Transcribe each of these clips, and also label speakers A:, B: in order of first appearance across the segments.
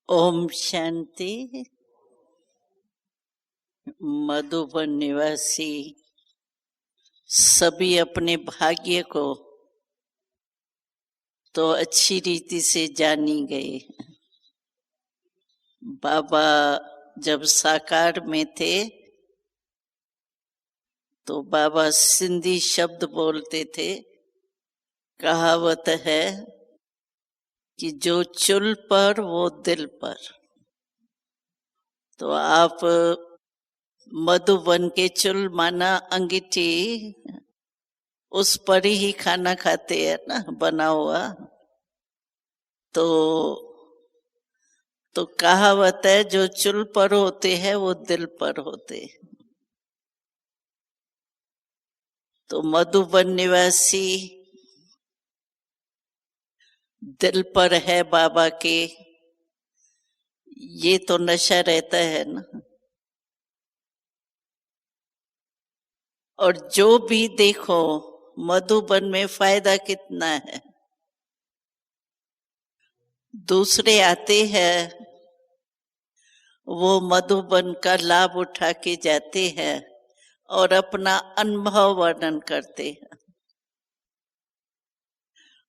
A: ओम शांति। मधुबन निवासी सभी अपने भाग्य को तो अच्छी रीति से जानी गए। बाबा जब साकार में थे तो बाबा सिंधी शब्द बोलते थे। कहावत है कि जो चुल पर वो दिल पर। तो आप मधुबन के चुल माना अंगीठी, उस पर ही खाना खाते हैं ना, बना हुआ। तो कहावत है जो चुल पर होते हैं वो दिल पर होते। तो मधुबन निवासी दिल पर है बाबा के, ये तो नशा रहता है ना। और जो भी देखो मधुबन में फायदा कितना है। दूसरे आते हैं, वो मधुबन का लाभ उठा के जाते हैं और अपना अनुभव वर्णन करते हैं।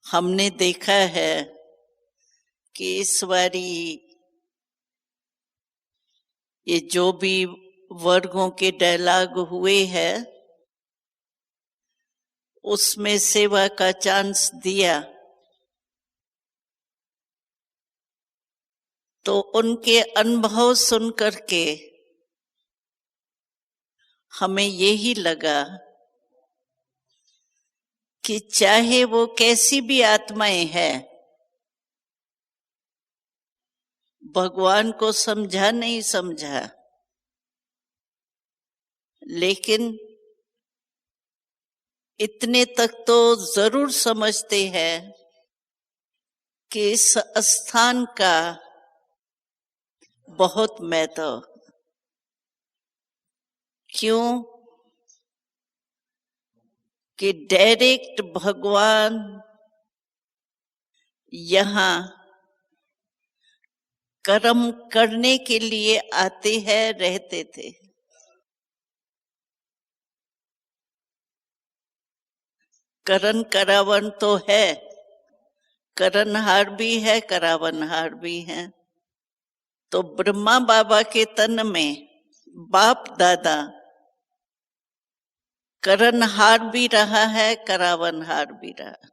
A: हमने देखा है कि इस बारी ये जो भी वर्गों के डायलॉग हुए हैं उसमें सेवा का चांस दिया तो उनके अनुभव सुन करके हमें यही लगा कि चाहे वो कैसी भी आत्माएं हैं, भगवान को समझा नहीं समझा, लेकिन इतने तक तो जरूर समझते हैं कि इस स्थान का बहुत महत्व। क्यों कि डायरेक्ट भगवान यहाँ कर्म करने के लिए आते हैं, रहते थे। करण करावन तो है, करणहार भी है, करावनहार भी है। तो ब्रह्मा बाबा के तन में बाप दादा करणहार भी रहा है, करावनहार भी रहा।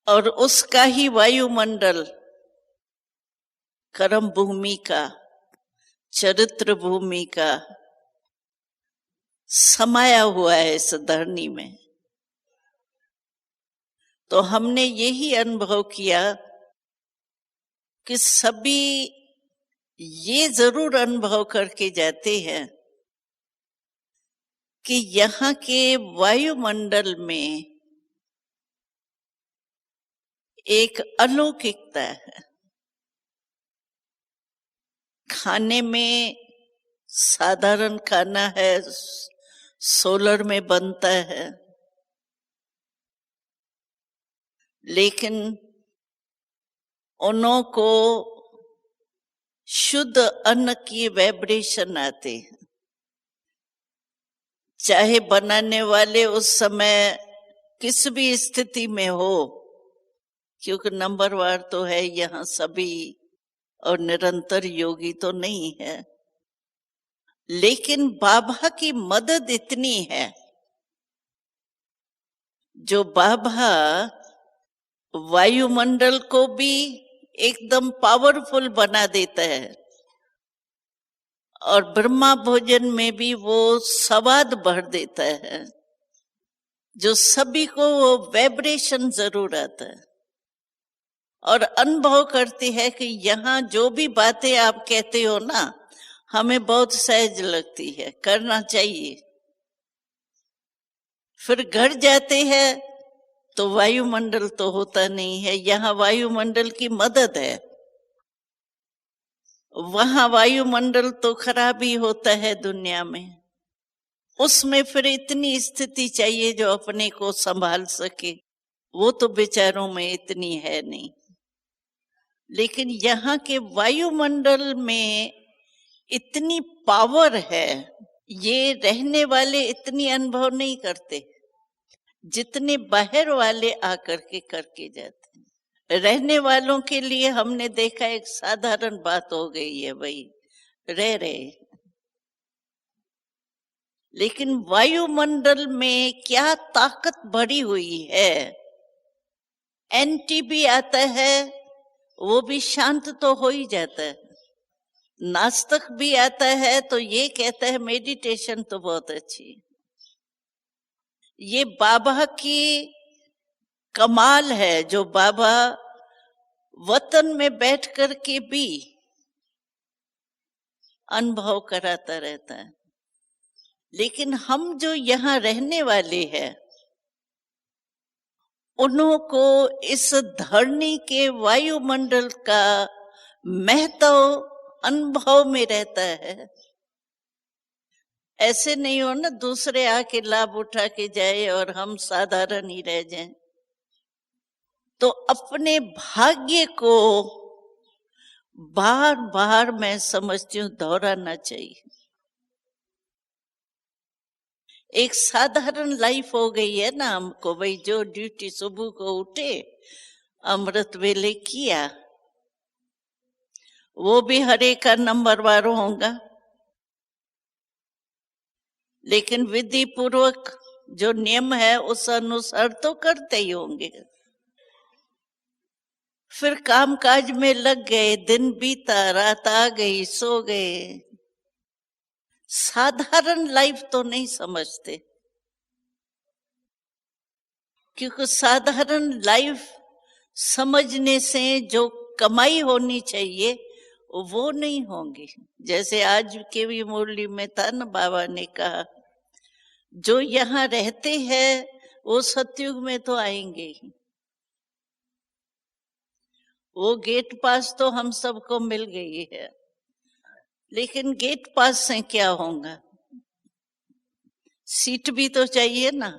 A: और उसका ही वायुमंडल कर्म भूमि का, चरित्र भूमि का समाया हुआ है इस धरनी में। तो हमने यही अनुभव किया कि सभी ये जरूर अनुभव करके जाते हैं कि यहाँ के वायुमंडल में एक अलौकिकता है। खाने में साधारण खाना है, सोलर में बनता है, लेकिन उन्हों को शुद्ध अन्न की वाइब्रेशन आते हैं। चाहे बनाने वाले उस समय किस भी स्थिति में हो, क्योंकि नंबरवार तो है यहाँ सभी और निरंतर योगी तो नहीं है, लेकिन बाबा की मदद इतनी है जो बाबा वायुमंडल को भी एकदम पावरफुल बना देता है और ब्रह्मा भोजन में भी वो स्वाद भर देता है, जो सभी को वो वाइब्रेशन जरूर आता है। और अनुभव करती है कि यहाँ जो भी बातें आप कहते हो ना, हमें बहुत सहज लगती है, करना चाहिए। फिर घर जाते हैं तो वायुमंडल तो होता नहीं है, यहाँ वायुमंडल की मदद है। वहां वायुमंडल तो खराब ही होता है दुनिया में, उसमें फिर इतनी स्थिति चाहिए जो अपने को संभाल सके, वो तो बेचारों में इतनी है नहीं। लेकिन यहाँ के वायुमंडल में इतनी पावर है, ये रहने वाले इतनी अनुभव नहीं करते जितने बाहर वाले आकर के करके जाते हैं। रहने वालों के लिए हमने देखा एक साधारण बात हो गई है, भाई रह रहे, लेकिन वायुमंडल में क्या ताकत भरी हुई है। एंटी भी आता है, वो भी शांत तो हो ही जाता है। नास्तिक भी आता है तो ये कहता है मेडिटेशन तो बहुत अच्छी। ये बाबा की कमाल है, जो बाबा वतन में बैठ कर के भी अनुभव कराता रहता है। लेकिन हम जो यहाँ रहने वाले हैं, उन्हों को इस धरनी के वायुमंडल का महत्व अनुभव में रहता है। ऐसे नहीं हो ना दूसरे आके लाभ उठा के जाए और हम साधारण ही रह जाएं। तो अपने भाग्य को बार बार मैं समझती हूँ दोहराना चाहिए। एक साधारण लाइफ हो गई है ना हमको, भाई जो ड्यूटी सुबह को उठे, अमृत वेले किया, वो भी हर एक का नंबरवार होगा, लेकिन विधि पूर्वक जो नियम है उस अनुसार तो करते ही होंगे। फिर काम काज में लग गए, दिन बीता, रात आ गई, सो गए। साधारण लाइफ तो नहीं समझते, क्योंकि साधारण लाइफ समझने से जो कमाई होनी चाहिए वो नहीं होगी। जैसे आज के भी मुरली में था ना, बाबा ने कहा जो यहाँ रहते हैं वो सतयुग में तो आएंगे ही। वो गेट पास तो हम सबको मिल गई है, लेकिन गेट पास से क्या होगा, सीट भी तो चाहिए ना।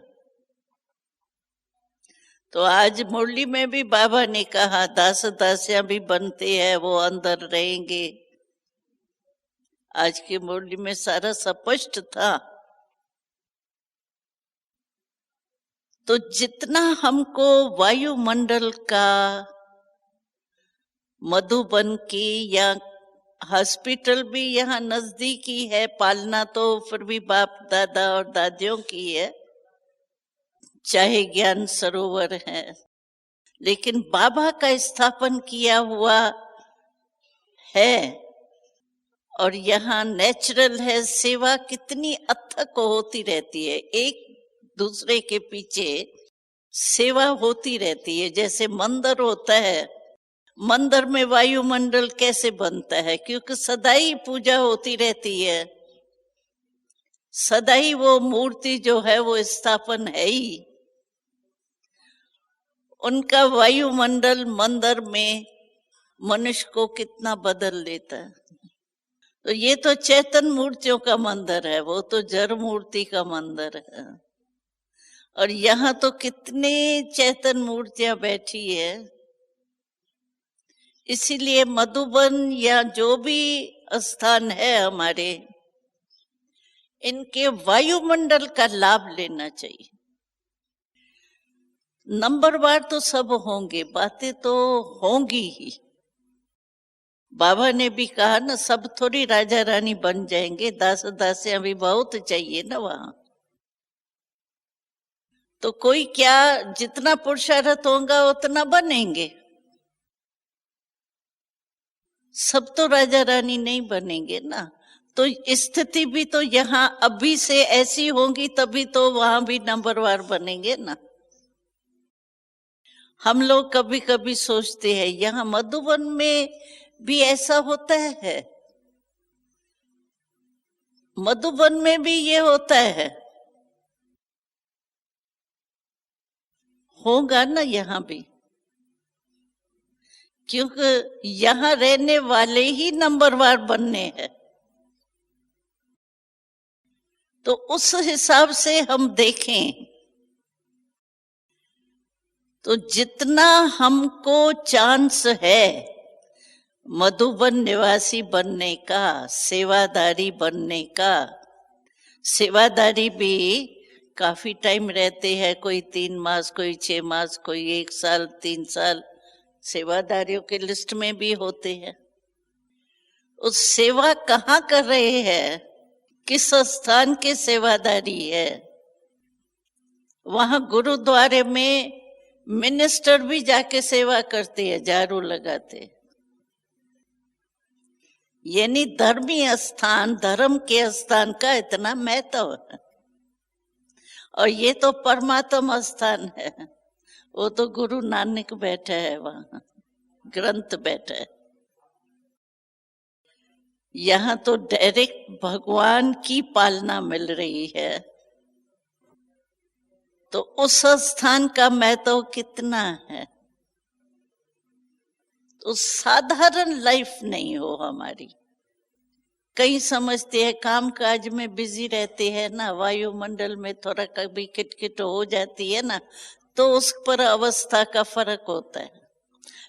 A: तो आज मुरली में भी बाबा ने कहा दास दासियां भी बनते हैं, वो अंदर रहेंगे। आज की मुरली में सारा स्पष्ट था। तो जितना हमको वायुमंडल का, मधुबन की या हॉस्पिटल भी यहाँ नजदीकी है, पालना तो फिर भी बाप दादा और दादियों की है, चाहे ज्ञान सरोवर है, लेकिन बाबा का स्थापन किया हुआ है और यहाँ नेचुरल है। सेवा कितनी अथक होती रहती है, एक दूसरे के पीछे सेवा होती रहती है। जैसे मंदिर होता है, मंदिर में वायुमंडल कैसे बनता है, क्योंकि सदा ही पूजा होती रहती है, सदा ही वो मूर्ति जो है वो स्थापन है ही। उनका वायुमंडल मंदिर में मनुष्य को कितना बदल देता है। तो ये तो चेतन मूर्तियों का मंदिर है, वो तो जड़ मूर्ति का मंदिर है। और यहाँ तो कितने चेतन मूर्तियां बैठी है। इसीलिए मधुबन या जो भी स्थान है हमारे, इनके वायुमंडल का लाभ लेना चाहिए। नंबरवार तो सब होंगे, बातें तो होंगी ही। बाबा ने भी कहा ना, सब थोड़ी राजा रानी बन जाएंगे, दास दासियां भी बहुत चाहिए ना वहां। तो कोई क्या, जितना पुरुषार्थ होगा उतना बनेंगे, सब तो राजा रानी नहीं बनेंगे ना। तो स्थिति भी तो यहाँ अभी से ऐसी होगी, तभी तो वहां भी नंबरवार बनेंगे ना। हम लोग कभी कभी सोचते हैं यहाँ मधुबन में भी ऐसा होता है, मधुबन में भी ये होता है, होगा ना यहाँ भी, क्योंकि यहाँ रहने वाले ही नंबरवार बनने हैं। तो उस हिसाब से हम देखें तो जितना हमको चांस है मधुबन निवासी बनने का, सेवादारी बनने का। सेवादारी भी काफी टाइम रहते हैं, कोई 3 मास, कोई 6 मास, कोई 1 साल, 3 साल सेवादारियों के लिस्ट में भी होते हैं। उस सेवा कहाँ कर रहे हैं, किस स्थान के सेवादारी है? वहां गुरुद्वारे में मिनिस्टर भी जाके सेवा करते हैं, झाड़ू लगाते। यानी धर्मी स्थान, धर्म के स्थान का इतना महत्व है। और ये तो परमात्मा स्थान है, वो तो गुरु नानक बैठा है वहां, ग्रंथ बैठा है। यहाँ तो डायरेक्ट भगवान की पालना मिल रही है, तो उस स्थान का महत्व कितना है। तो साधारण लाइफ नहीं हो हमारी। कई समझते हैं काम काज में बिजी रहते हैं ना, वायुमंडल में थोड़ा कभी किटकिट हो जाती है ना, तो उस पर अवस्था का फर्क होता है।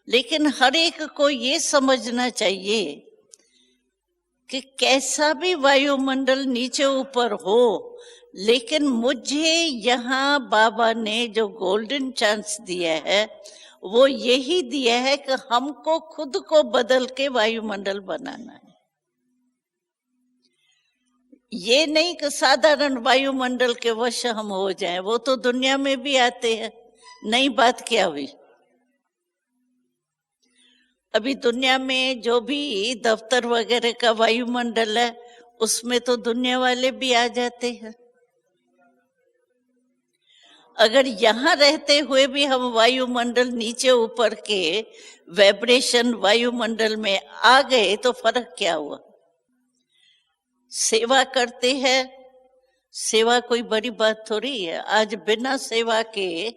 A: लेकिन हर एक को ये समझना चाहिए कि कैसा भी वायुमंडल नीचे ऊपर हो, लेकिन मुझे यहाँ बाबा ने जो गोल्डन चांस दिया है, वो यही दिया है कि हमको खुद को बदल के वायुमंडल बनाना है। ये नहीं कि साधारण वायुमंडल के वश हम हो जाएं, वो तो दुनिया में भी आते हैं। नई बात क्या हुई? अभी दुनिया में जो भी दफ्तर वगैरह का वायुमंडल है, उसमें तो दुनिया वाले भी आ जाते हैं। अगर यहाँ रहते हुए भी हम वायुमंडल नीचे ऊपर के वाइब्रेशन वायुमंडल में आ गए, तो फर्क क्या हुआ? सेवा करते हैं, सेवा कोई बड़ी बात थोड़ी है। आज बिना सेवा के,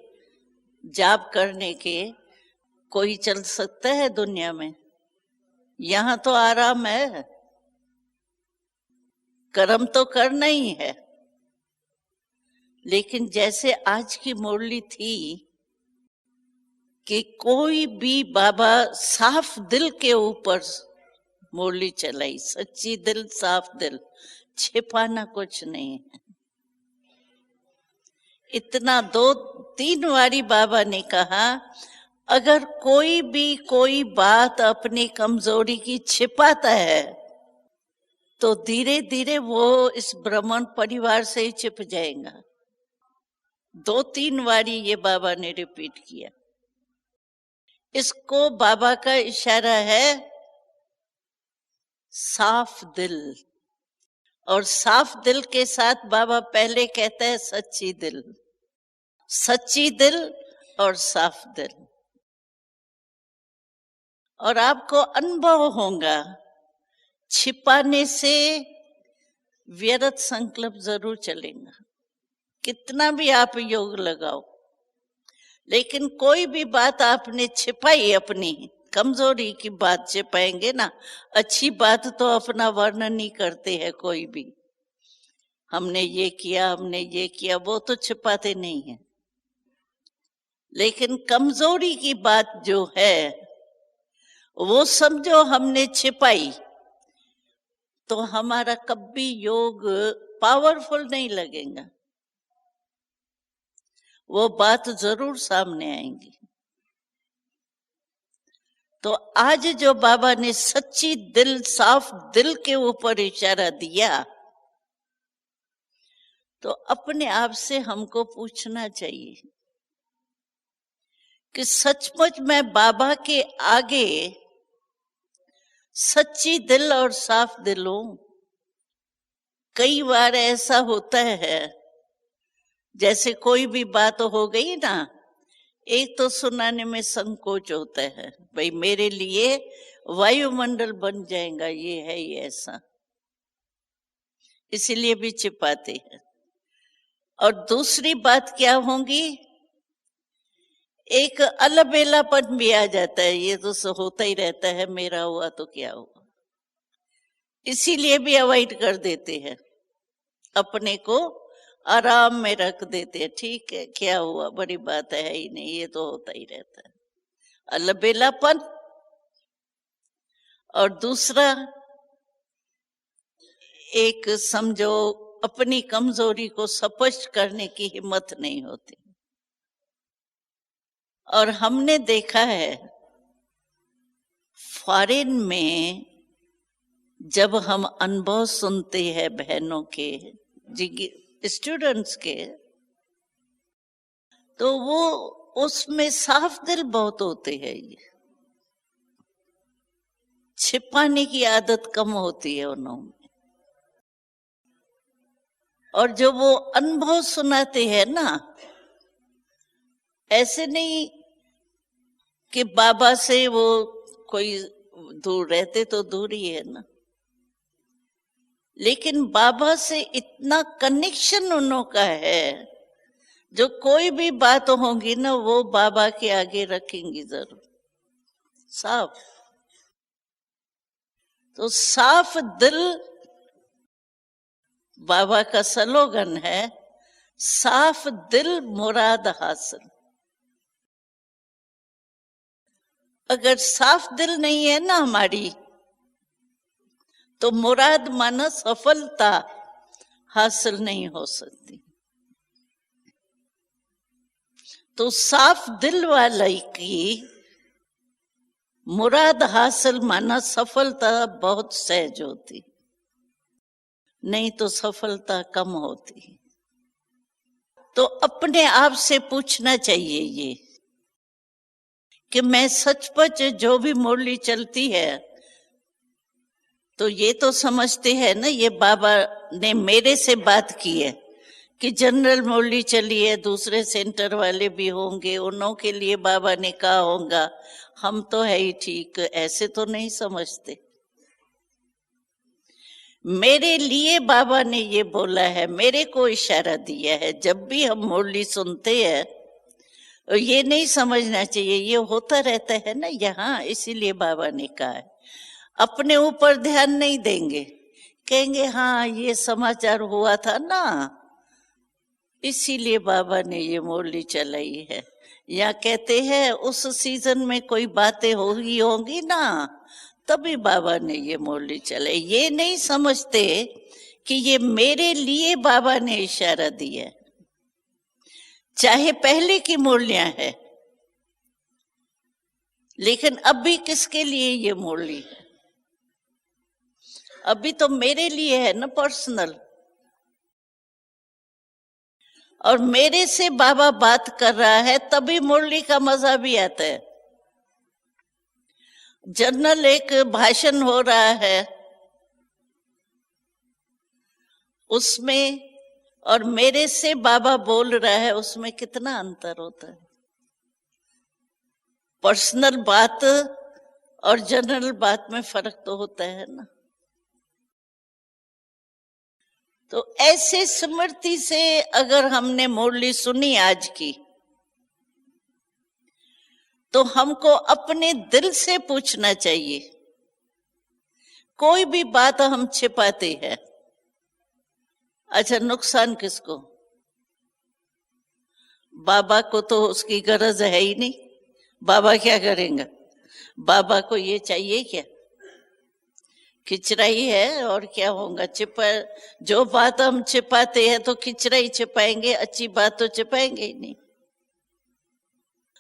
A: जाप करने के कोई चल सकता है दुनिया में? यहाँ तो आराम है, कर्म तो करना ही है। लेकिन जैसे आज की मुरली थी कि कोई भी बाबा साफ दिल के ऊपर मुरली चलाई, सच्ची दिल, साफ दिल, छिपाना कुछ नहीं है। इतना 2-3 बारी बाबा ने कहा, अगर कोई भी कोई बात अपनी कमजोरी की छिपाता है, तो धीरे धीरे वो इस ब्राह्मण परिवार से ही छिप जाएगा। 2-3 बारी ये बाबा ने रिपीट किया। इसको बाबा का इशारा है साफ दिल। और साफ दिल के साथ बाबा पहले कहता है सच्ची दिल, सच्ची दिल और साफ दिल। और आपको अनुभव होगा, छिपाने से व्यर्थ संकल्प जरूर चलेगा, कितना भी आप योग लगाओ। लेकिन कोई भी बात आपने छिपाई, अपनी कमजोरी की बात छिपाएंगे ना, अच्छी बात तो अपना वर्णन नहीं करते हैं कोई भी। हमने ये किया, हमने ये किया, वो तो छिपाते नहीं है। लेकिन कमजोरी की बात जो है, वो समझो हमने छिपाई, तो हमारा कभी योग पावरफुल नहीं लगेगा। वो बात जरूर सामने आएंगी। तो आज जो बाबा ने सच्ची दिल, साफ दिल के ऊपर इशारा दिया, तो अपने आप से हमको पूछना चाहिए कि सचमुच मैं बाबा के आगे सच्ची दिल और साफ दिल हूं। कई बार ऐसा होता है, जैसे कोई भी बात हो गई ना, एक तो सुनाने में संकोच होता है, भाई मेरे लिए वायुमंडल बन जाएगा, ये है ये ऐसा, इसीलिए भी छिपाते हैं। और दूसरी बात क्या होगी, एक अलबेलापन भी आ जाता है, ये तो होता ही रहता है, मेरा हुआ तो क्या हुआ, इसीलिए भी अवॉइड कर देते हैं, अपने को आराम में रख देते हैं। ठीक है, क्या हुआ, बड़ी बात है ही नहीं, ये तो होता ही रहता है। अलबेलापन और दूसरा, एक समझो अपनी कमजोरी को स्पष्ट करने की हिम्मत नहीं होती। और हमने देखा है फॉरेन में जब हम अनुभव सुनते हैं बहनों के, स्टूडेंट्स के, तो वो उसमें साफ दिल बहुत होते हैं। ये छिपाने की आदत कम होती है उन्होंने। और जो वो अनुभव सुनाते हैं ना, ऐसे नहीं कि बाबा से वो कोई दूर रहते तो दूर ही है ना, लेकिन बाबा से इतना कनेक्शन उन्हों का है, जो कोई भी बात होगी ना वो बाबा के आगे रखेंगी जरूर, साफ। तो साफ दिल बाबा का स्लोगन है, साफ दिल मुराद हासिल। अगर साफ दिल नहीं है ना हमारी, तो मुराद माना सफलता हासिल नहीं हो सकती। तो साफ दिल वाले की मुराद हासिल माना सफलता बहुत सहज होती, नहीं तो सफलता कम होती। तो अपने आप से पूछना चाहिए ये कि मैं सचमुच जो भी मुरली चलती है, तो ये तो समझते हैं ना ये बाबा ने मेरे से बात की है कि जनरल मुरली चली है, दूसरे सेंटर वाले भी होंगे, उन्हों के लिए बाबा ने कहा होगा, हम तो है ही ठीक, ऐसे तो नहीं समझते। मेरे लिए बाबा ने ये बोला है, मेरे को इशारा दिया है। जब भी हम मुरली सुनते हैं, ये नहीं समझना चाहिए ये होता रहता है ना यहाँ, इसीलिए बाबा ने कहा है। अपने ऊपर ध्यान नहीं देंगे, कहेंगे हाँ ये समाचार हुआ था ना, इसीलिए बाबा ने ये मुरली चलाई है। या कहते हैं उस सीजन में कोई बातें होंगी ना, तभी बाबा ने ये मुरली चलाई। ये नहीं समझते कि ये मेरे लिए बाबा ने इशारा दिया है। चाहे पहले की मुरलियां है, लेकिन अभी किसके लिए ये मुरली है? अभी तो मेरे लिए है ना, पर्सनल। और मेरे से बाबा बात कर रहा है, तभी मुरली का मजा भी आता है। जनरल एक भाषण हो रहा है, उसमें और मेरे से बाबा बोल रहा है, उसमें कितना अंतर होता है। पर्सनल बात और जनरल बात में फर्क तो होता है ना। तो ऐसे स्मृति से अगर हमने मुरली सुनी आज की, तो हमको अपने दिल से पूछना चाहिए। कोई भी बात हम छिपाते हैं, अच्छा नुकसान किसको? बाबा को तो उसकी गरज है ही नहीं, बाबा क्या करेंगे? बाबा को ये चाहिए क्या? खिचराई है और क्या होगा? जो बात हम छिपाते हैं तो खिचराई छिपाएंगे, अच्छी बात तो छिपाएंगे ही नहीं।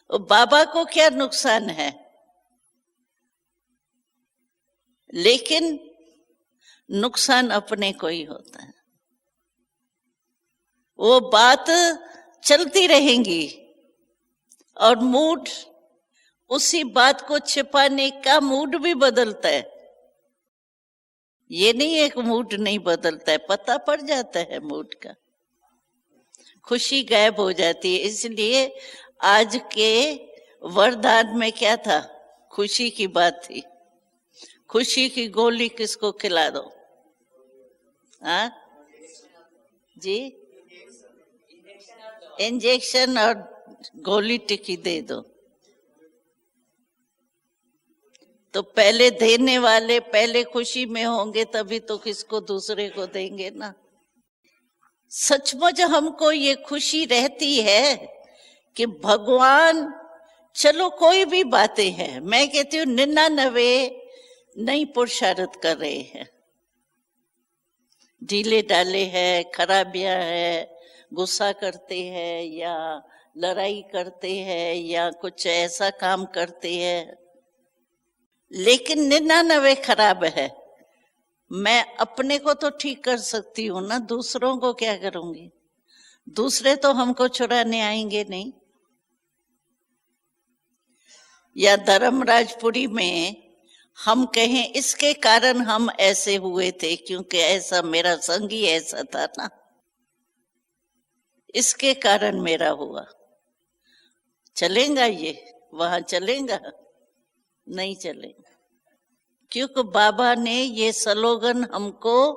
A: तो बाबा को क्या नुकसान है? लेकिन नुकसान अपने को ही होता है। वो बात चलती रहेंगी और मूड, उसी बात को छिपाने का मूड भी बदलता है। ये नहीं एक मूड नहीं बदलता है, पता पड़ जाता है मूड का, खुशी गायब हो जाती है। इसलिए आज के वरदान में क्या था? खुशी की बात थी। खुशी की गोली किसको खिला दो? हाँ जी, इंजेक्शन और गोली टिकी दे दो। तो पहले देने वाले पहले खुशी में होंगे, तभी तो किसको दूसरे को देंगे ना। सचमुच हमको ये खुशी रहती है कि भगवान, चलो कोई भी बातें हैं, मैं कहती हूँ 99 नहीं पुरुषार्थ कर रहे हैं, ढीले डाले हैं, खराबियां है, गुस्सा करते हैं या लड़ाई करते हैं या कुछ ऐसा काम करते हैं, लेकिन 99 खराब है। मैं अपने को तो ठीक कर सकती हूं ना, दूसरों को क्या करूंगी? दूसरे तो हमको चुराने आएंगे नहीं। या धर्मराजपुरी में हम कहें इसके कारण हम ऐसे हुए थे क्योंकि ऐसा मेरा संगी ऐसा था ना, इसके कारण मेरा हुआ। चलेगा ये? वहां चलेगा? नहीं चलेगा। क्योंकि बाबा ने ये स्लोगन हमको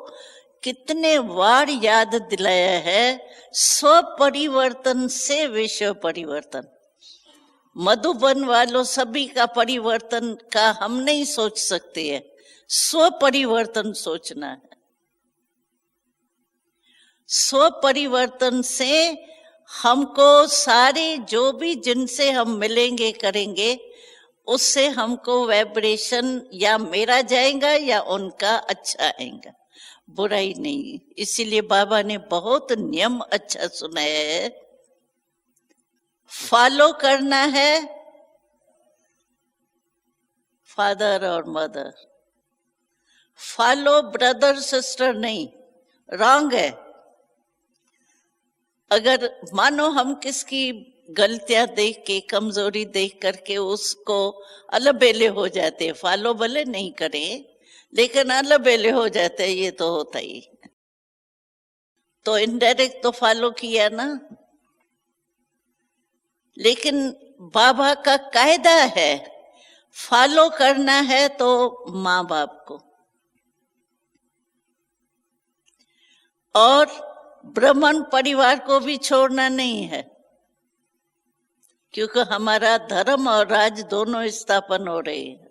A: कितने बार याद दिलाया है, स्व परिवर्तन से विश्व परिवर्तन। मधुबन वालों सभी का परिवर्तन का हम नहीं सोच सकते हैं, स्व परिवर्तन सोचना है। स्व परिवर्तन से हमको सारे जो भी जिनसे हम मिलेंगे करेंगे, उससे हमको वाइब्रेशन या मेरा जाएगा या उनका अच्छा आएगा, बुराई नहीं। इसीलिए बाबा ने बहुत नियम अच्छा सुनाया है। फॉलो करना है फादर और मदर, फॉलो ब्रदर सिस्टर नहीं, रॉन्ग है। अगर मानो हम किसकी गलतियां देख के, कमजोरी देख करके उसको अलबेले हो जाते, फॉलो भले नहीं करें लेकिन अलबेले हो जाते, ये तो होता ही। तो इनडायरेक्ट तो फॉलो किया ना। लेकिन बाबा का कायदा है, फॉलो करना है तो माँ बाप को, और ब्राह्मण परिवार को भी छोड़ना नहीं है, क्योंकि हमारा धर्म और राज दोनों स्थापन हो रहे हैं।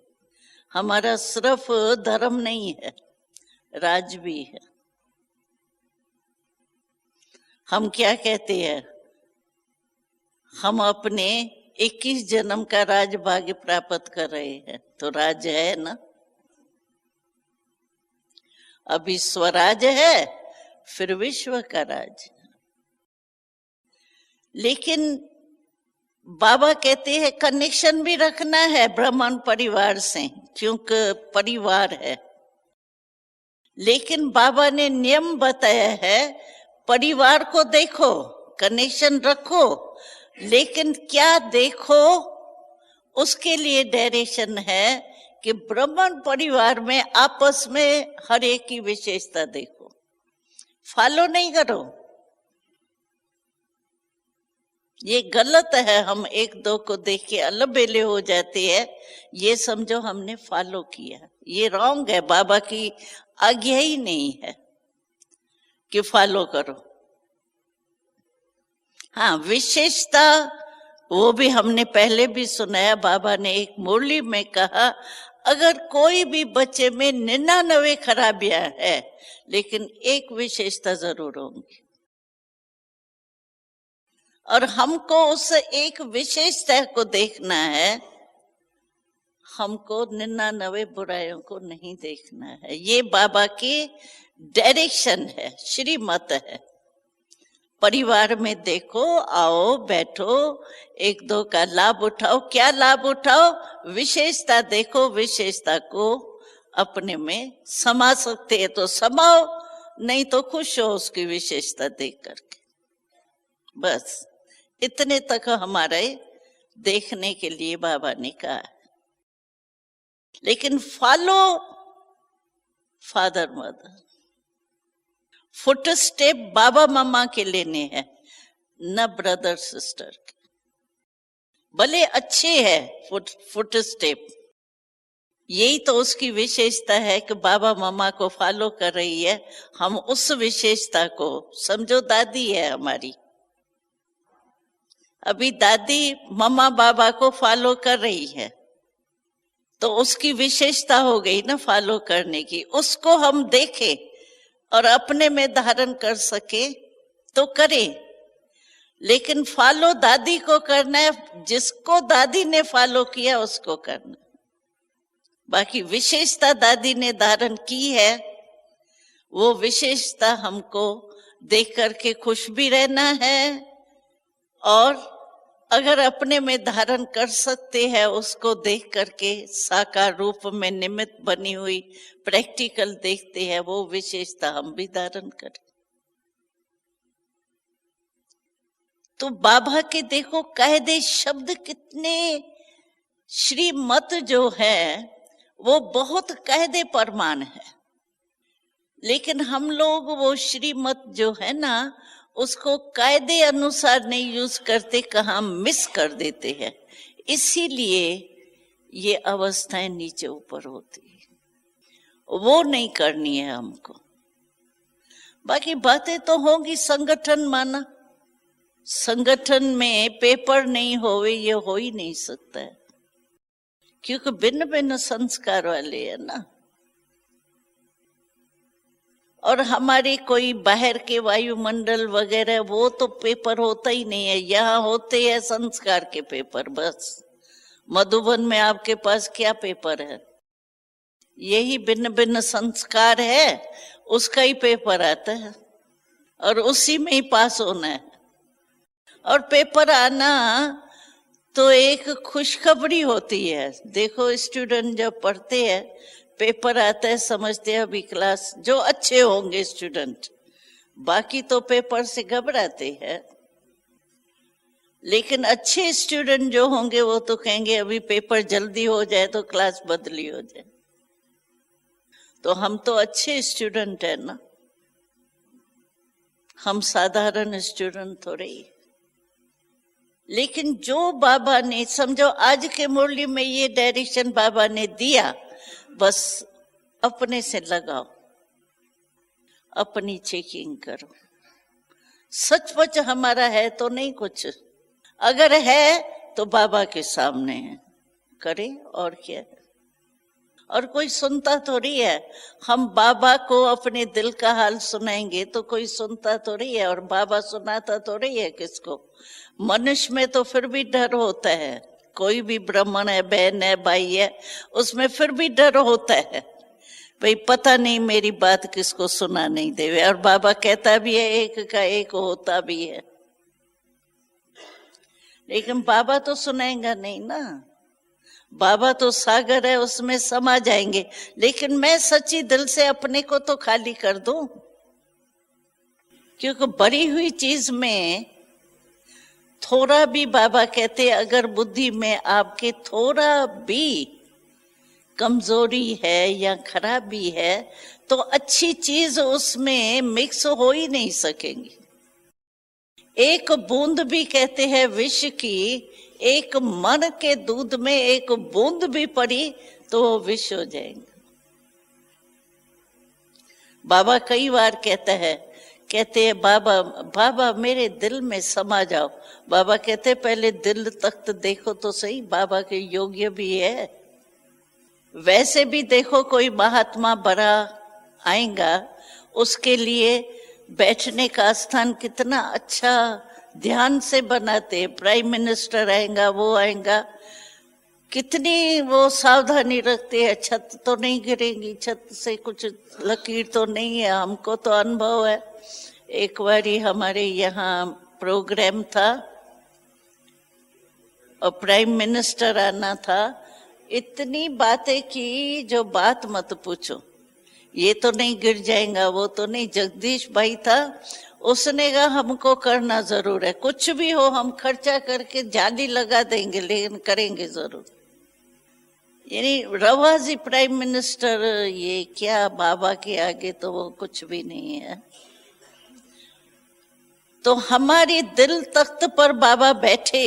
A: हमारा सिर्फ धर्म नहीं है, राज भी है। हम क्या कहते हैं? हम अपने 21 जन्म का राज भाग्य प्राप्त कर रहे हैं, तो राज है ना। अभी स्वराज है, फिर विश्व का राज। लेकिन बाबा कहते हैं कनेक्शन भी रखना है ब्राह्मण परिवार से, क्योंकि परिवार है। लेकिन बाबा ने नियम बताया है, परिवार को देखो, कनेक्शन रखो, लेकिन क्या देखो, उसके लिए डायरेक्शन है कि ब्राह्मण परिवार में आपस में हर एक की विशेषता देखो, फॉलो नहीं करो। ये गलत है, हम एक दो को देख के अलबेले हो जाते हैं, ये समझो हमने फॉलो किया, ये रॉन्ग है। बाबा की आज्ञा ही नहीं है कि फॉलो करो। हाँ, विशेषता वो भी हमने पहले भी सुनाया। बाबा ने एक मुरली में कहा, अगर कोई भी बच्चे में 99 खराबियां है, लेकिन एक विशेषता जरूर होंगी, और हमको उस एक विशेषता को देखना है। हमको 99 बुराइयों को नहीं देखना है। ये बाबा की डायरेक्शन है, श्रीमत है। परिवार में देखो, आओ बैठो, एक दो का लाभ उठाओ। क्या लाभ उठाओ? विशेषता देखो, विशेषता को अपने में समा सकते हैं तो समाओ, नहीं तो खुश हो उसकी विशेषता देख करके। बस इतने तक हमारे देखने के लिए बाबा ने कहा है। लेकिन follow father mother, footstep बाबा मम्मा के लेने हैं, न ब्रदर सिस्टर के। भले अच्छे है फुट स्टेप, यही तो उसकी विशेषता है कि बाबा मम्मा को फॉलो कर रही है। हम उस विशेषता को समझो, दादी है हमारी, अभी दादी मम्मा बाबा को फॉलो कर रही है, तो उसकी विशेषता हो गई ना फॉलो करने की। उसको हम देखें और अपने में धारण कर सके तो करें, लेकिन फॉलो दादी को करना है, जिसको दादी ने फॉलो किया उसको करना। बाकी विशेषता दादी ने धारण की है, वो विशेषता हमको देख करके खुश भी रहना है, और अगर अपने में धारण कर सकते हैं उसको देख करके साकार रूप में निमित्त बनी हुई प्रैक्टिकल देखते हैं, वो विशेषता हम भी धारण करें। तो बाबा के देखो कायदे शब्द कितने, श्रीमत जो है वो बहुत कायदे परमान है, लेकिन हम लोग वो श्रीमत जो है ना उसको कायदे अनुसार नहीं यूज करते, कहाँ मिस कर देते हैं, इसीलिए ये अवस्थाएं नीचे ऊपर होती है। वो नहीं करनी है हमको। बाकी बातें तो होंगी, संगठन माना, संगठन में पेपर नहीं होवे ये हो ही नहीं सकता है, क्योंकि भिन्न भिन्न संस्कार वाले है ना। और हमारे कोई बाहर के वायुमंडल वगैरह वो तो पेपर होता ही नहीं है, यहाँ होते हैं संस्कार के पेपर बस। मधुबन में आपके पास क्या पेपर है? यही भिन्न भिन्न संस्कार है, उसका ही पेपर आता है और उसी में ही पास होना है। और पेपर आना तो एक खुशखबरी होती है। देखो स्टूडेंट जब पढ़ते हैं पेपर आता है, समझते हैं अभी क्लास, जो अच्छे होंगे स्टूडेंट, बाकी तो पेपर से घबराते हैं, लेकिन अच्छे स्टूडेंट जो होंगे वो तो कहेंगे अभी पेपर जल्दी हो जाए तो क्लास बदली हो जाए। तो हम तो अच्छे स्टूडेंट है ना, हम साधारण स्टूडेंट थोड़े ही। लेकिन जो बाबा ने, समझो आज के मुरली में ये डायरेक्शन बाबा ने दिया, बस अपने से लगाओ, अपनी चेकिंग करो, सचमुच हमारा है तो नहीं कुछ, अगर है तो बाबा के सामने है, करे और क्या है। और कोई सुनता थोड़ी है, हम बाबा को अपने दिल का हाल सुनाएंगे तो कोई सुनता थोड़ी है, और बाबा सुनाता थोड़ी है किसको। मनुष्य में तो फिर भी डर होता है, कोई भी ब्राह्मण है, बहन है, भाई है, उसमें फिर भी डर होता है, भाई पता नहीं मेरी बात किसको सुना नहीं देवे। और बाबा कहता भी है एक का एक होता भी है, लेकिन बाबा तो सुनाएगा नहीं ना, बाबा तो सागर है उसमें समा जाएंगे। लेकिन मैं सच्ची दिल से अपने को तो खाली कर दूं, क्योंकि बड़ी हुई चीज में थोड़ा भी, बाबा कहते अगर बुद्धि में आपके थोड़ा भी कमजोरी है या खराबी है तो अच्छी चीज उसमें मिक्स हो ही नहीं सकेंगी। एक बूंद भी कहते हैं विष की, एक मन के दूध में एक बूंद भी पड़ी तो वो विष हो जाएगा। बाबा कई बार कहते हैं बाबा बाबा मेरे दिल में समा जाओ। बाबा कहते पहले दिल तक तो देखो तो सही, बाबा के योग्य भी है। वैसे भी देखो कोई महात्मा बड़ा आएगा, उसके लिए बैठने का स्थान कितना अच्छा ध्यान से बनाते हैं। प्राइम मिनिस्टर आएगा, वो आएगा, कितनी वो सावधानी रखते हैं, छत तो नहीं गिरेगी, छत से कुछ लकीर तो नहीं है। हमको तो अनुभव है, एक बारी हमारे यहाँ प्रोग्राम था और प्राइम मिनिस्टर आना था, इतनी बातें की जो बात मत पूछो। ये तो नहीं गिर जाएगा, वो तो नहीं। जगदीश भाई था, उसने कहा हमको करना जरूर है, कुछ भी हो हम खर्चा करके जाली लगा देंगे, लेकिन करेंगे जरूर। यानी रवाजी प्राइम मिनिस्टर, ये क्या बाबा के आगे तो वो कुछ भी नहीं है। तो हमारी दिल तख्त पर बाबा बैठे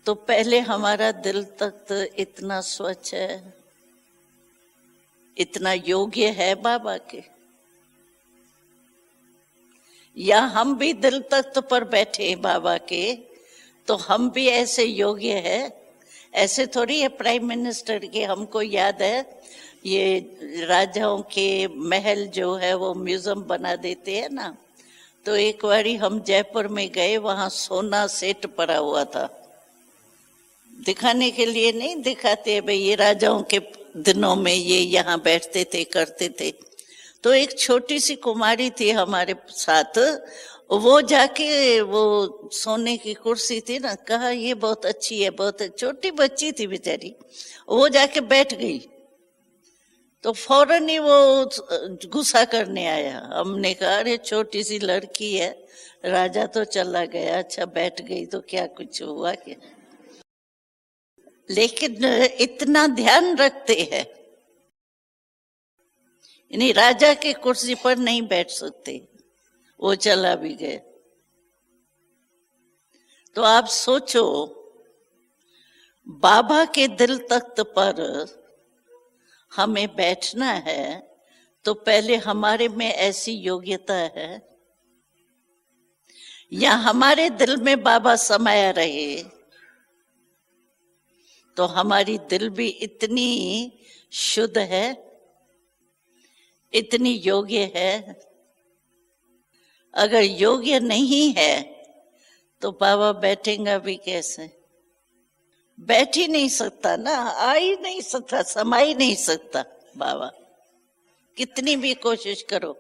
A: तो पहले हमारा दिल तख्त इतना स्वच्छ है, इतना योग्य है बाबा के, या हम भी दिल तख्त पर बैठे बाबा के तो हम भी ऐसे योग्य है। ऐसे थोड़ी है प्राइम मिनिस्टर के। हमको याद है ये राजाओं के महल जो है वो म्यूजियम बना देते हैं ना, तो एक बारी हम जयपुर में गए, वहां सोना सेट पड़ा हुआ था, दिखाने के लिए नहीं दिखाते, भाई ये राजाओं के दिनों में ये यहाँ बैठते थे, करते थे। तो एक छोटी सी कुमारी थी हमारे साथ, वो जाके वो सोने की कुर्सी थी ना, कहा ये बहुत अच्छी है, बहुत छोटी बच्ची थी बेचारी, वो जाके बैठ गई। तो फौरन ही वो गुस्सा करने आया। हमने कहा अरे छोटी सी लड़की है, राजा तो चला गया, अच्छा बैठ गई तो क्या कुछ हुआ क्या। लेकिन इतना ध्यान रखते हैं, यानी राजा के कुर्सी पर नहीं बैठ सकते, वो चला भी गया। तो आप सोचो, बाबा के दिल तख्त पर हमें बैठना है तो पहले हमारे में ऐसी योग्यता है, या हमारे दिल में बाबा समाया रहे तो हमारी दिल भी इतनी शुद्ध है, इतनी योग्य है। अगर योग्य नहीं है तो बाबा बैठेगा भी कैसे? बैठ ही नहीं सकता ना, आ ही नहीं सकता, समा ही नहीं सकता बाबा। कितनी भी कोशिश करो,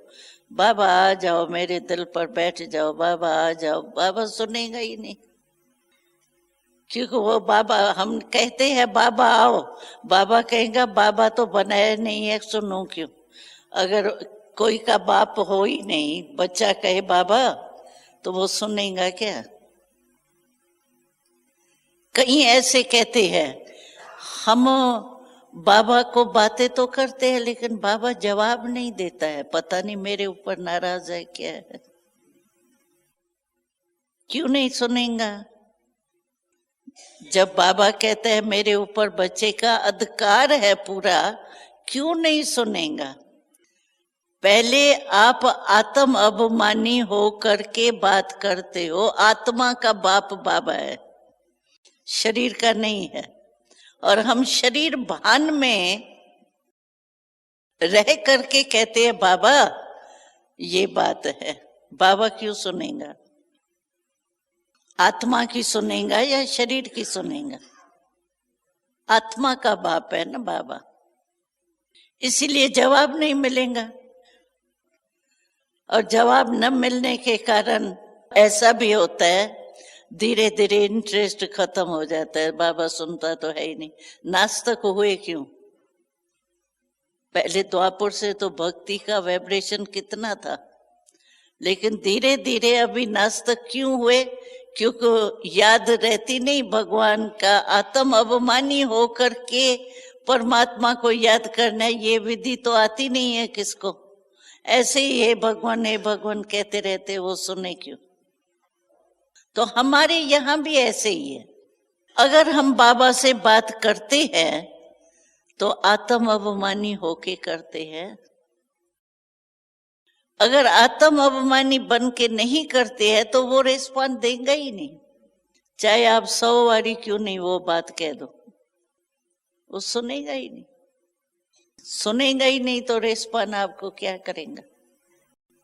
A: बाबा आ जाओ मेरे दिल पर बैठ जाओ, बाबा आ जाओ, बाबा सुनेगा ही नहीं। क्योंकि वो बाबा, हम कहते हैं बाबा आओ, बाबा कहेगा बाबा तो बनाया नहीं है, सुनो क्यों? अगर कोई का बाप हो ही नहीं, बच्चा कहे बाबा, तो वो सुनेगा क्या? कहीं ऐसे कहते हैं, हम बाबा को बातें तो करते हैं लेकिन बाबा जवाब नहीं देता है, पता नहीं मेरे ऊपर नाराज है क्या है। क्यों नहीं सुनेगा? जब बाबा कहते हैं मेरे ऊपर बच्चे का अधिकार है पूरा, क्यों नहीं सुनेगा? पहले आप आत्म अभिमानी हो करके बात करते हो। आत्मा का बाप बाबा है, शरीर का नहीं है। और हम शरीर भान में रह करके कहते हैं बाबा ये बात है। बाबा क्यों सुनेगा? आत्मा की सुनेगा या शरीर की सुनेगा? आत्मा का बाप है ना बाबा, इसीलिए जवाब नहीं मिलेगा। और जवाब न मिलने के कारण ऐसा भी होता है, धीरे धीरे इंटरेस्ट खत्म हो जाता है, बाबा सुनता तो है ही नहीं। नास्तिक हुए क्यों? पहले द्वापर से तो भक्ति का वाइब्रेशन कितना था, लेकिन धीरे धीरे अभी नास्तिक क्यों हुए? क्योंकि याद रहती नहीं भगवान का। आत्म अभिमानी होकर के परमात्मा को याद करना, ये विधि तो आती नहीं है किसको। ऐसे ही हे भगवान कहते रहते, वो सुने क्यों? तो हमारे यहाँ भी ऐसे ही है। अगर हम बाबा से बात करते हैं तो आत्म अभिमानी होके करते हैं। अगर आत्म अभिमानी बन के नहीं करते हैं तो वो रिस्पॉन्स देगा ही नहीं, चाहे आप 100 बारी क्यों नहीं वो बात कह दो, वो सुनेगा ही नहीं। सुनेगा ही नहीं तो रिस्पॉन्स आपको क्या करेगा?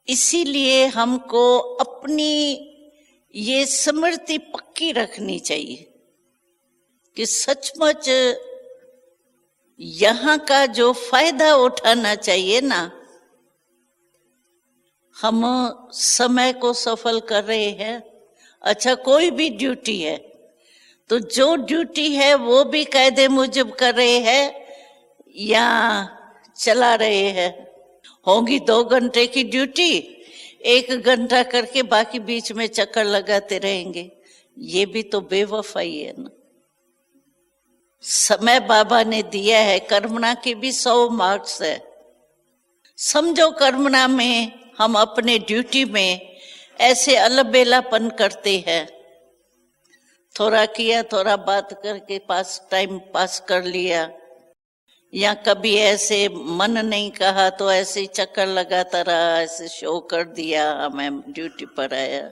A: इसीलिए हमको अपनी ये स्मृति पक्की रखनी चाहिए कि सचमुच यहाँ का जो फायदा उठाना चाहिए ना, हम समय को सफल कर रहे हैं। अच्छा, कोई भी ड्यूटी है तो जो ड्यूटी है वो भी कायदे मुजब कर रहे हैं या चला रहे हैं। होगी 2 घंटे की ड्यूटी, 1 घंटा करके बाकी बीच में चक्कर लगाते रहेंगे, ये भी तो बेवफाई है ना। समय बाबा ने दिया है, कर्मणा के भी 100 मार्क्स है। समझो कर्मणा में हम अपने ड्यूटी में ऐसे अलबेलापन करते हैं, थोड़ा किया, थोड़ा बात करके टाइम पास कर लिया, या कभी ऐसे मन नहीं कहा तो ऐसे चक्कर लगाता रहा, ऐसे शो कर दिया मैं ड्यूटी पर आया,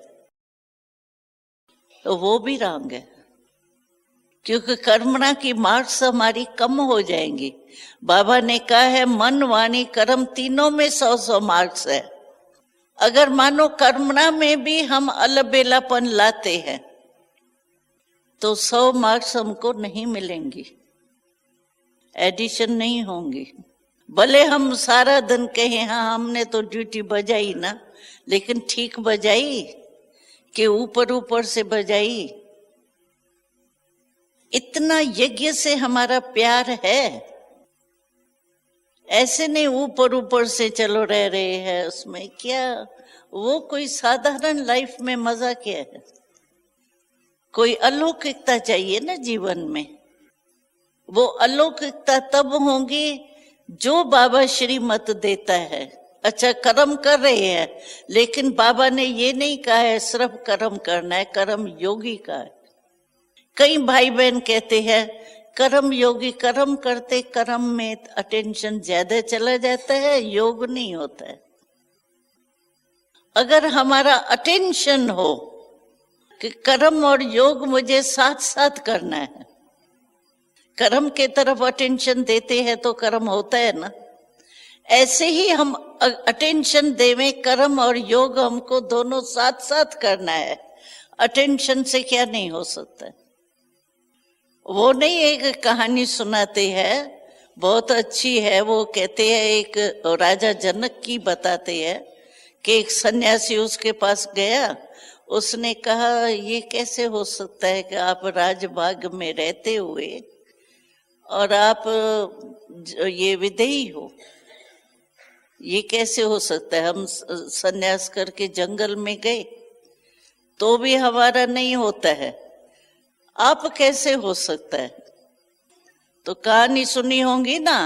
A: तो वो भी रंग है। क्योंकि कर्मणा की मार्क्स हमारी कम हो जाएंगी। बाबा ने कहा है मन वाणी कर्म तीनों में 100 मार्क्स है। अगर मानो कर्मणा में भी हम अलबेलापन लाते हैं तो 100 मार्क्स हमको नहीं मिलेंगी, एडिशन नहीं होंगी। भले हम सारा दिन कहें हाँ हमने तो ड्यूटी बजाई ना, लेकिन ठीक बजाई कि ऊपर ऊपर से बजाई? इतना यज्ञ से हमारा प्यार है, ऐसे नहीं ऊपर ऊपर से चलो रह रहे हैं उसमें क्या। वो कोई साधारण लाइफ में मजा क्या है? कोई अलौकिकता चाहिए ना जीवन में। वो अलौकिकता तब होंगी जो बाबा श्रीमत देता है। अच्छा कर्म कर रहे हैं, लेकिन बाबा ने ये नहीं कहा है सिर्फ कर्म करना है, कर्म योगी का है। कई भाई बहन कहते हैं कर्म योगी, कर्म करते कर्म में अटेंशन ज्यादा चला जाता है, योग नहीं होता है। अगर हमारा अटेंशन हो कि कर्म और योग मुझे साथ साथ करना है, कर्म के तरफ अटेंशन देते हैं तो कर्म होता है ना। ऐसे ही हम अटेंशन देवें, कर्म और योग हमको दोनों साथ साथ करना है। अटेंशन से क्या नहीं हो सकता है। वो नहीं एक कहानी सुनाते हैं, बहुत अच्छी है। वो कहते हैं एक राजा जनक की बताते हैं कि एक सन्यासी उसके पास गया। उसने कहा ये कैसे हो सकता है कि आप राजबाग में रहते हुए और आप ये विदेही हो, ये कैसे हो सकता है? हम सन्यास करके जंगल में गए तो भी हमारा नहीं होता है, आप कैसे हो सकता है? तो कहानी सुनी होंगी ना।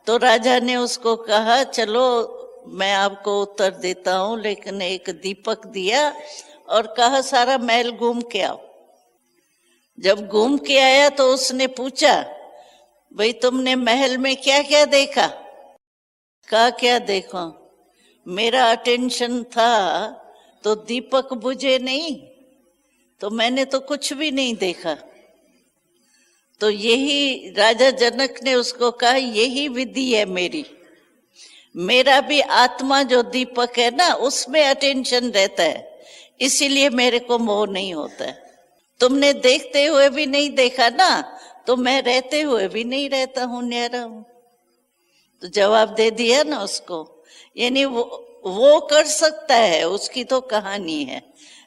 A: तो राजा ने उसको कहा चलो मैं आपको उत्तर देता हूं, लेकिन एक दीपक दिया और कहा सारा महल घूम के आओ। जब घूम के आया तो उसने पूछा भाई तुमने महल में क्या क्या देखा? कहा क्या देखो, मेरा अटेंशन था तो दीपक बुझे नहीं, तो मैंने तो कुछ भी नहीं देखा। तो यही राजा जनक ने उसको कहा यही विधि है मेरी। मेरा भी आत्मा जो दीपक है ना उसमें अटेंशन रहता है, इसीलिए मेरे को मोह नहीं होता है। तुमने देखते हुए भी नहीं देखा ना, तो मैं रहते हुए भी नहीं रहता हूं, न्यारा हूं। तो जवाब दे दिया ना उसको। यानी वो कर सकता है, उसकी तो कहानी है,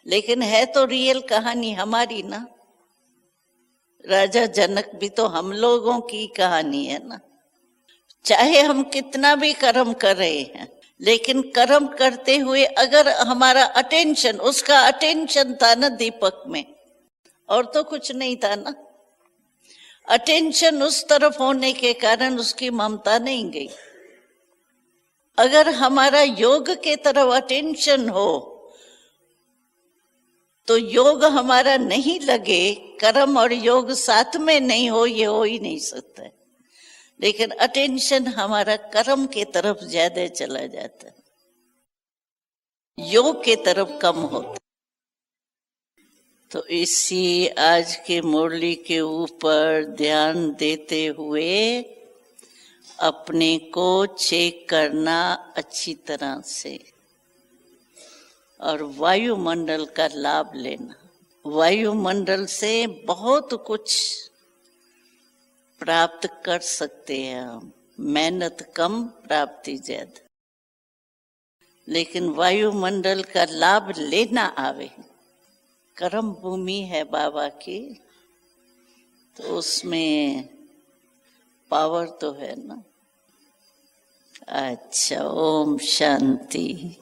A: लेकिन है तो रियल कहानी हमारी ना। राजा जनक भी तो हम लोगों की कहानी है ना। चाहे हम कितना भी कर्म कर रहे हैं, लेकिन कर्म करते हुए अगर हमारा अटेंशन, उसका अटेंशन था ना दीपक में, और तो कुछ नहीं था ना। अटेंशन उस तरफ होने के कारण उसकी ममता नहीं गई। अगर हमारा योग के तरफ अटेंशन हो तो योग हमारा नहीं लगे, कर्म और योग साथ में नहीं हो, ये हो ही नहीं सकता है। लेकिन अटेंशन हमारा कर्म के तरफ ज्यादा चला जाता है, योग के तरफ कम होता। तो इसी आज के मुरली के ऊपर ध्यान देते हुए अपने को चेक करना अच्छी तरह से, और वायुमंडल का लाभ लेना। वायुमंडल से बहुत कुछ प्राप्त कर सकते हैं हम, मेहनत कम प्राप्ति ज्यादा। लेकिन वायुमंडल का लाभ लेना आवे। कर्म भूमि है बाबा की, तो उसमें पावर तो है ना। अच्छा, ओम शांति।